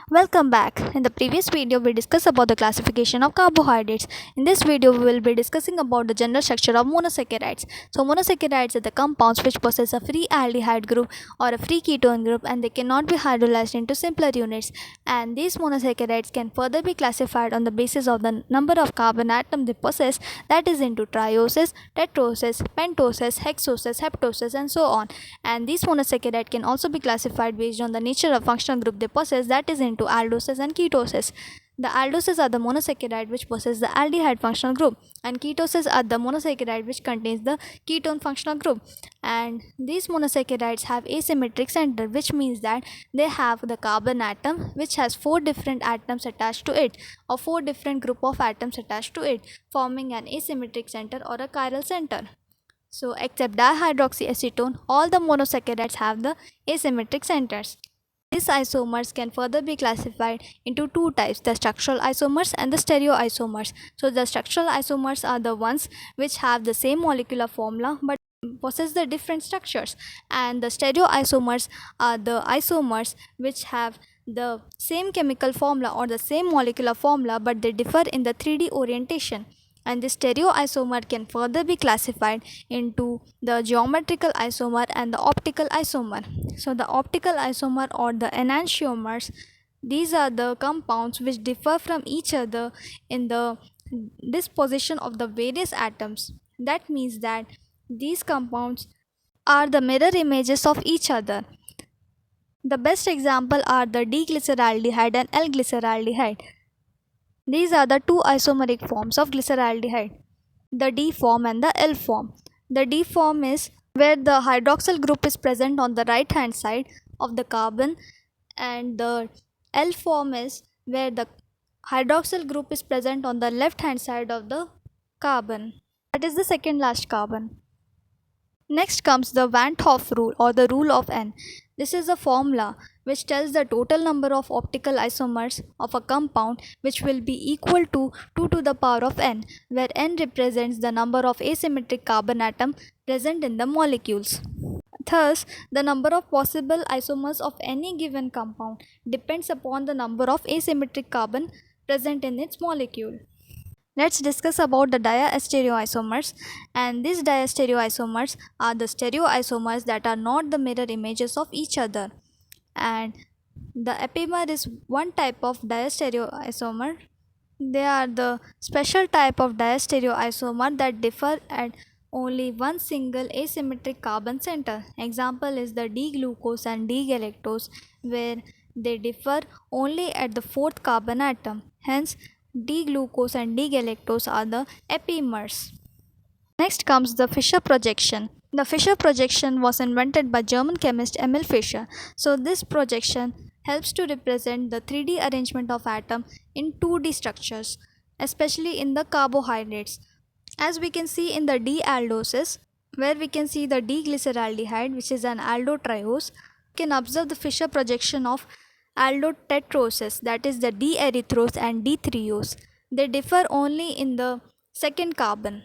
Welcome back. In the previous video, we discussed about the classification of carbohydrates. In this video, we will be discussing about the general structure of monosaccharides. So, monosaccharides are the compounds which possess a free aldehyde group or a free ketone group, and they cannot be hydrolyzed into simpler units. And these monosaccharides can further be classified on the basis of the number of carbon atoms they possess, that is into trioses, tetroses, pentoses, hexoses, heptoses, and so on. And these monosaccharides can also be classified based on the nature of functional group they possess, that is into aldoses and ketoses. The aldoses are the monosaccharide which possess the aldehyde functional group, and ketoses are the monosaccharide which contains the ketone functional group. And these monosaccharides have asymmetric center, which means that they have the carbon atom which has 4 different atoms attached to it, or 4 different group of atoms attached to it, forming an asymmetric center or a chiral center. So, except dihydroxyacetone, all the monosaccharides have the asymmetric centers. These isomers can further be classified into two types, the structural isomers and the stereoisomers. So, the structural isomers are the ones which have the same molecular formula but possess the different structures, and the stereoisomers are the isomers which have the same chemical formula or the same molecular formula but they differ in the 3D orientation. And the stereoisomer can further be classified into the geometrical isomer and the optical isomer. So the optical isomer or the enantiomers, these are the compounds which differ from each other in the disposition of the various atoms. That means that these compounds are the mirror images of each other. The best example are the D-glyceraldehyde and L-glyceraldehyde. These are the two isomeric forms of glyceraldehyde, the D form and the L form. The D form is where the hydroxyl group is present on the right hand side of the carbon, and the L form is where the hydroxyl group is present on the left hand side of the carbon. That is the second last carbon. Next comes the Van 't Hoff rule or the rule of N. This is a formula which tells the total number of optical isomers of a compound, which will be equal to 2 to the power of n, where n represents the number of asymmetric carbon atoms present in the molecules. Thus, the number of possible isomers of any given compound depends upon the number of asymmetric carbon present in its molecule. Let's discuss about the diastereoisomers, and these diastereoisomers are the stereoisomers that are not the mirror images of each other. And the epimer is one type of diastereoisomer. They are the special type of diastereoisomer that differ at only one single asymmetric carbon center. Example is the D-glucose and D-galactose, where they differ only at the fourth carbon atom. Hence, D-glucose and D-galactose are the epimers. Next comes the Fischer projection. The Fischer projection was invented by German chemist Emil Fischer. So this projection helps to represent the 3D arrangement of atom in 2D structures, especially in the carbohydrates. As we can see in the D-aldoses, where we can see the D-glyceraldehyde, which is an aldotriose, we can observe the Fischer projection of aldotetroses, that is the D-erythrose and D-threose. They differ only in the second carbon.